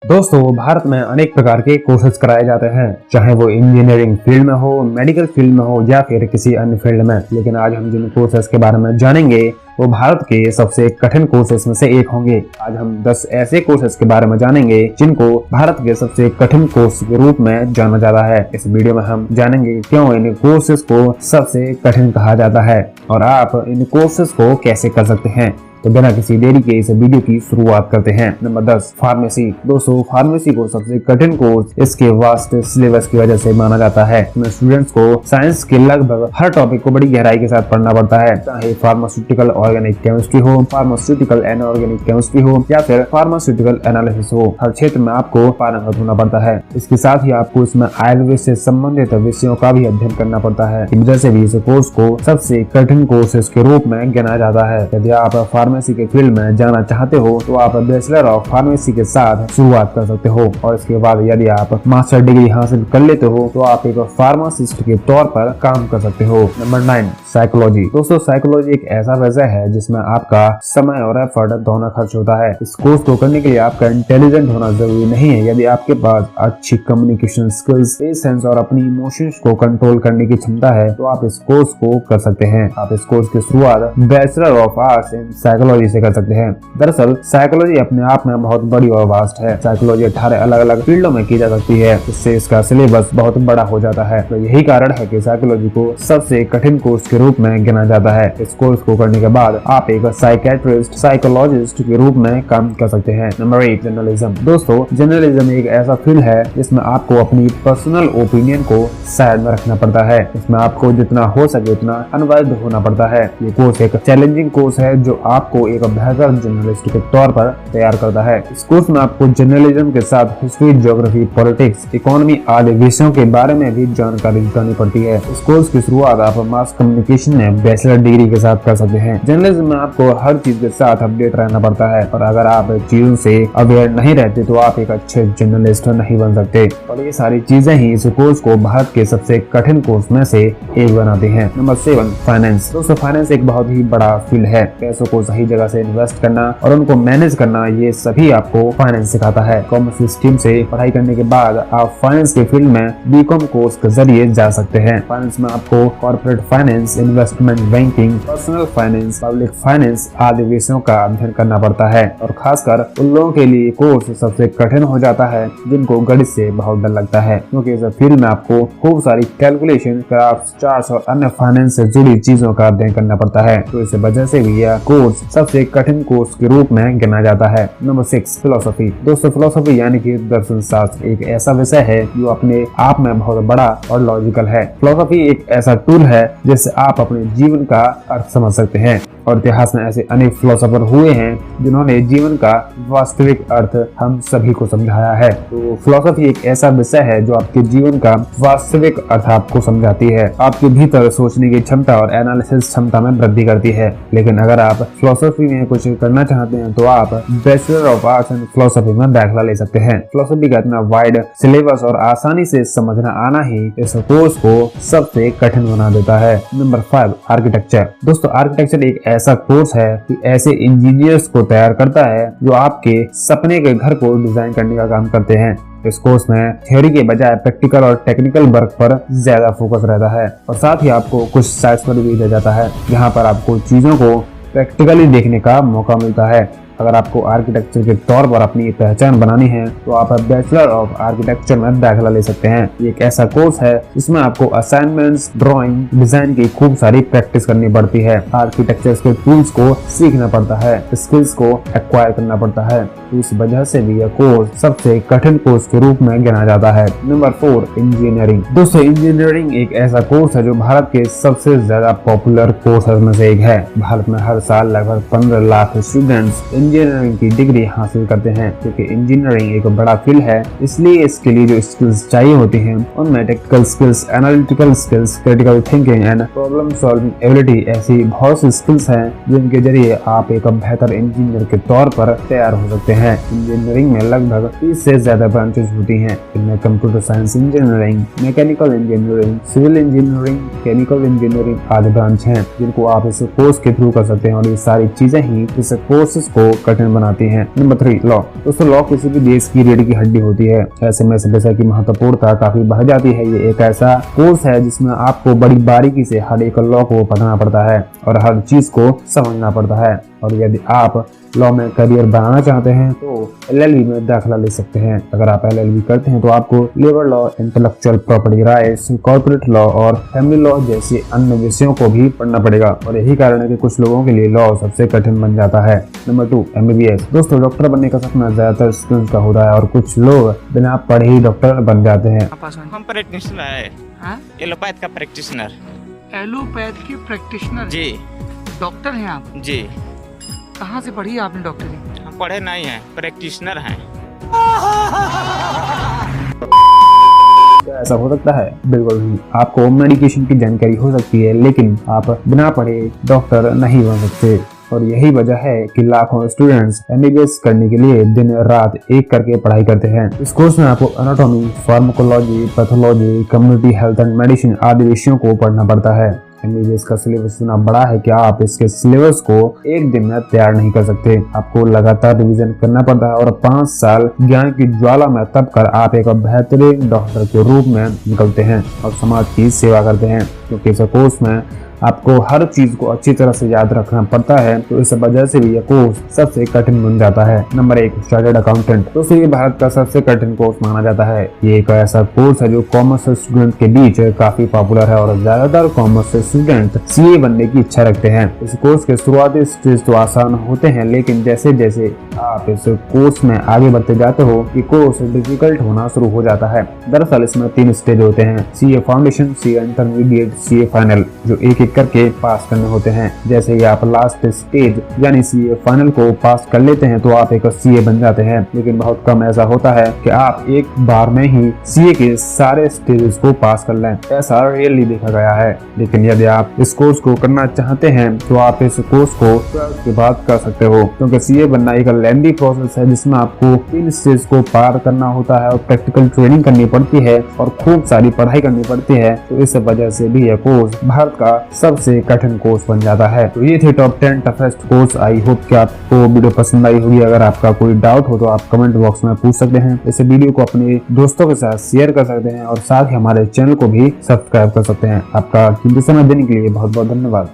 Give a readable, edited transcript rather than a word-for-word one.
दोस्तों, भारत में अनेक प्रकार के कोर्सेज कराए जाते हैं, चाहे वो इंजीनियरिंग फील्ड में हो, मेडिकल फील्ड में हो या फिर किसी अन्य फील्ड में। लेकिन आज हम जिन कोर्सेज के बारे में जानेंगे वो भारत के सबसे कठिन कोर्सेज में से एक होंगे। आज हम 10 ऐसे कोर्सेज के बारे में जानेंगे जिनको भारत के सबसे कठिन कोर्स के रूप में जाना जाता है। इस वीडियो में हम जानेंगे क्यों इन कोर्सेज को सबसे कठिन कहा जाता है और आप इन कोर्सेज को कैसे कर सकते हैं। तो बिना किसी देरी के इस वीडियो की शुरुआत करते हैं। Number 10, pharmacy. दोस्तों, फार्मेसी को सबसे कठिन कोर्स इसके वास्ट सिलेबस की वजह से माना जाता है। इसमें स्टूडेंट्स को साइंस के लगभग हर टॉपिक को बड़ी गहराई के साथ पढ़ना पड़ता है, चाहे फार्मास्यूटिकल ऑर्गेनिक केमिस्ट्री हो, फार्मास्यूटिकल इनऑर्गेनिक केमिस्ट्री हो या फिर फार्मास्यूटिकल एनालिसिस हो। हर क्षेत्र में आपको पारंगत होना पड़ता है। इसके साथ ही आपको इसमें आयुर्वेद से संबंधित विषयों का भी अध्ययन करना पड़ता है। इस वजह से भी इस कोर्स को सबसे कठिन कोर्सेज के रूप में गिना जाता है। यदि आप फार्मेसी के फील्ड में जाना चाहते हो तो आप बैचलर ऑफ फार्मेसी के साथ शुरुआत कर सकते हो और इसके बाद यदि आप मास्टर डिग्री हासिल कर लेते हो तो आप एक फार्मासिस्ट के तौर पर काम कर सकते हो। Number 9, psychology. दोस्तों, साइकोलॉजी एक ऐसा विषय है जिसमें आपका समय और एफर्ट दोनों खर्च होता है। इस कोर्स को करने के लिए आपका इंटेलिजेंट होना जरूरी नहीं है। यदि आपके पास अच्छी कम्युनिकेशन स्किल्स, पेशेंस और अपनी इमोशंस को कंट्रोल करने की क्षमता है तो आप इस कोर्स को कर सकते हैं। आप इस कोर्स की शुरुआत bachelor of arts in psychology से कर सकते हैं। दरअसल साइकोलॉजी अपने आप में बहुत बड़ी और वास्ट है। साइकोलॉजी 18 अलग अलग फील्डों में की जा सकती है, इससे इसका सिलेबस बहुत बड़ा हो जाता है। तो यही कारण है कि साइकोलॉजी को सबसे कठिन कोर्स के रूप में गिना जाता है। इस कोर्स को करने के बाद आप एक साइकेट्रिस्ट, साइकोलॉजिस्ट के रूप में काम कर सकते हैं। Number 8, journalism. दोस्तों, जर्नलिज्म एक ऐसा फील्ड है जिसमें आपको अपनी पर्सनल ओपिनियन को साइड में रखना पड़ता है। इसमें आपको जितना हो सके उतना अनवैध होना पड़ता है। ये कोर्स एक चैलेंजिंग कोर्स है जो आपको एक बेहतर जर्नलिस्ट के तौर पर तैयार करता है। इस कोर्स में आपको जर्नलिज्म के साथ हिस्ट्री, ज्योग्राफी, पॉलिटिक्स, इकोनॉमी आदि विषयों के बारे में भी जानकारी जुटानी पड़ती है। इस कोर्स की शुरुआत आप मास कम्युनिकेशन में बैचलर डिग्री के साथ कर सकते हैं। जर्नलिज्म में आपको हर चीज के साथ अपडेट रहना पड़ता है और अगर आप चीजों से अवेयर नहीं रहते तो आप एक अच्छे जर्नलिस्ट नहीं बन सकते। और ये सारी चीजें ही इस कोर्स को भारत के सबसे कठिन कोर्स में से एक बनाते हैं। Number 7, finance. दोस्तों, फाइनेंस एक बहुत ही बड़ा फील्ड है। पैसों को सही जगह से इन्वेस्ट करना और उनको मैनेज करना, ये सभी आपको फाइनेंस सिखाता है। कॉमर्स स्ट्रीम से पढ़ाई करने के बाद आप फाइनेंस के फील्ड में बीकॉम कोर्स के जरिए जा सकते हैं। फाइनेंस में आपको corporate finance, investment banking, personal finance, public finance आदि विषयों का अध्ययन करना पड़ता है और खासकर उन लोगों के लिए कोर्स सबसे कठिन हो जाता है जिनको गणित से बहुत डर लगता है, क्योंकि इस फील्ड में आपको खूब सारी कैलकुलेशन, ग्राफ्स, चार्ट्स और अन्य फाइनेंस से जुड़ी चीजों का अध्ययन करना पड़ता है। तो इस वजह से भी यह कोर्स सबसे कठिन कोर्स के रूप में गिना जाता है। Number 6, philosophy. दोस्तों, फिलोसफी यानी कि दर्शन शास्त्र एक ऐसा विषय है जो अपने आप में बहुत बड़ा और लॉजिकल है। फिलोसफी एक ऐसा टूल है जिससे आप अपने जीवन का अर्थ समझ सकते हैं और इतिहास में ऐसे अनेक फिलोसोफर हुए हैं जिन्होंने जीवन का वास्तविक अर्थ हम सभी को समझाया है। तो फिलोसफी एक ऐसा विषय है जो आपके जीवन का वास्तविक अर्थ आपको समझाती है, आपके भीतर सोचने की क्षमता और एनालिसिस क्षमता में वृद्धि करती है। लेकिन अगर आप फिलोसफी में कुछ करना चाहते हैं तो आप bachelor of arts and philosophy में दाखिला ले सकते हैं। फिलोसफी का इतना वाइड सिलेबस और आसानी से समझना आना ही इस कोर्स को सबसे कठिन बना देता है। Number 5, architecture. दोस्तों, आर्किटेक्चर एक ऐसा कोर्स है कि ऐसे इंजीनियर्स को तैयार करता है जो आपके सपने के घर को डिजाइन करने का काम करते हैं। इस कोर्स में थ्योरी के बजाय प्रैक्टिकल और टेक्निकल वर्क पर ज्यादा फोकस रहता है और साथ ही आपको कुछ साइट्स पर भी दिया जाता है जहां पर आपको चीजों को प्रैक्टिकली देखने का मौका मिलता है। अगर आपको आर्किटेक्चर के तौर पर अपनी पहचान बनानी है तो आप बैचलर ऑफ आर्किटेक्चर में दाखिला ले सकते हैं। ये एक ऐसा कोर्स है जिसमें आपको असाइनमेंट्स, ड्राइंग, डिजाइन की खूब सारी प्रैक्टिस करनी पड़ती है। आर्किटेक्चर के टूल्स को सीखना पड़ता है, स्किल्स को एक्वायर करना पड़ता है। तो इस वजह से भी यह कोर्स सबसे कठिन कोर्स के रूप में गिना जाता है। Number 4, engineering. दोस्तों, इंजीनियरिंग एक ऐसा कोर्स है जो भारत के सबसे ज्यादा पॉपुलर कोर्सेज में से एक है। भारत में हर साल लगभग 15 लाख स्टूडेंट्स इंजीनियरिंग की डिग्री हासिल करते हैं। क्योंकि इंजीनियरिंग एक बड़ा फील्ड है इसलिए इसके लिए जो स्किल्स चाहिए होती हैं उनमें technical skills, analytical skills, critical thinking and problem solving ability ऐसी बहुत सी स्किल्स हैं जिनके जरिए आप एक बेहतर इंजीनियर के तौर पर तैयार हो सकते हैं। इंजीनियरिंग में लगभग 30 से ज्यादा ब्रांचेस होती हैं। इनमें computer science engineering, mechanical engineering, civil engineering, chemical engineering आदि ब्रांच हैं जिनको आप इस कोर्स के थ्रू कर सकते हैं और ये सारी चीजें ही इस कोर्सेज को कठिन बनाती है। Number 3, law. दोस्तों लॉ किसी भी देश की रीढ़ की हड्डी होती है। ऐसे में सभ्यता की महत्वपूर्णता काफी बढ़ जाती है। ये एक ऐसा कोर्स है जिसमें आपको बड़ी बारीकी से हर एक लॉ को पढ़ना पड़ता है और हर चीज को समझना पड़ता है। और यदि आप लॉ में करियर बनाना चाहते हैं तो LLB में दाखिला ले सकते हैं। अगर आप LLB करते हैं तो आपको labour law, intellectual property rights, corporate law और फैमिली लॉ जैसे अन्य विषयों को भी पढ़ना पड़ेगा। और यही कारण है कि कुछ लोगों के लिए लॉ सबसे कठिन बन जाता है। Number 2, MBBS। दोस्तों डॉक्टर बनने का सपना ज्यादातर स्टूडेंट्स का होता है और कुछ लोग बिना पढ़े ही डॉक्टर बन जाते हैं। हम प्रैक्टिशनर है, एलोपैथ का प्रैक्टिशनर। एलोपैथ के प्रैक्टिशनर जी। डॉक्टर हैं आप? जी। कहाँ से पढ़ी आपने डॉक्टरी? हम पढ़े नहीं हैं, प्रैक्टिशनर हैं। क्या ऐसा हो सकता है? बिल्कुल नहीं। आपको मेडिकेशन की जानकारी हो सकती है लेकिन आप बिना पढ़े डॉक्टर नहीं बन सकते। और यही वजह है कि लाखों स्टूडेंट्स MBBS करने के लिए दिन रात एक करके पढ़ाई करते हैं। इस कोर्स में आपको anatomy, pharmacology, pathology, community health and medicine आदि विषयों को पढ़ना पड़ता है। MBBS का सिलेबस इतना बड़ा है कि आप इसके सिलेबस को एक दिन में तैयार नहीं कर सकते। आपको लगातार रिवीजन करना पड़ता है और 5 साल ज्ञान की ज्वाला में तब कर आप एक बेहतरीन डॉक्टर के रूप में निकलते हैं और समाज की सेवा करते हैं। क्योंकि इस कोर्स में आपको हर चीज को अच्छी तरह से याद रखना पड़ता है, तो इस वजह से भी यह कोर्स सबसे कठिन बन जाता है। Number 1, chartered accountant. दोस्तों ये भारत का सबसे कठिन कोर्स माना जाता है। ये एक ऐसा कोर्स है जो कॉमर्स स्टूडेंट के बीच काफी पॉपुलर है और ज्यादातर कॉमर्स स्टूडेंट CA बनने की इच्छा रखते हैं। इस कोर्स के शुरुआती स्टेज तो आसान होते हैं लेकिन जैसे जैसे आप इस कोर्स में आगे बढ़ते जाते हो ये कोर्स डिफिकल्ट होना शुरू हो जाता है। दरअसल इसमें 3 स्टेज होते हैं, CA foundation, CA intermediate, CA final, जो एक करके पास करने होते हैं। जैसे ही आप लास्ट स्टेज यानी CA फाइनल को पास कर लेते हैं तो आप एक CA बन जाते हैं। लेकिन बहुत कम ऐसा होता है कि आप एक बार में ही CA के सारे स्टेजेस को पास कर लें। ऐसा रियली देखा गया है। लेकिन यदि आप इस कोर्स को करना चाहते हैं तो आप इस कोर्स को 12th के बाद कर सकते हो, क्योंकि CA बनना एक लेंथी प्रोसेस है जिसमें आपको 3 स्टेज को पार करना होता है और प्रैक्टिकल ट्रेनिंग करनी पड़ती है और खूब सारी पढ़ाई करनी पड़ती है। तो इस वजह से भी यह कोर्स भारत का सबसे कठिन कोर्स बन जाता है। तो ये थे top 10 toughest course. I hope कि आपको वीडियो पसंद आई होगी। अगर आपका कोई डाउट हो तो आप कमेंट बॉक्स में पूछ सकते हैं। इस वीडियो को अपने दोस्तों के साथ शेयर कर सकते हैं और साथ ही हमारे चैनल को भी सब्सक्राइब कर सकते हैं। आपका कीमती समय देने के लिए बहुत बहुत धन्यवाद।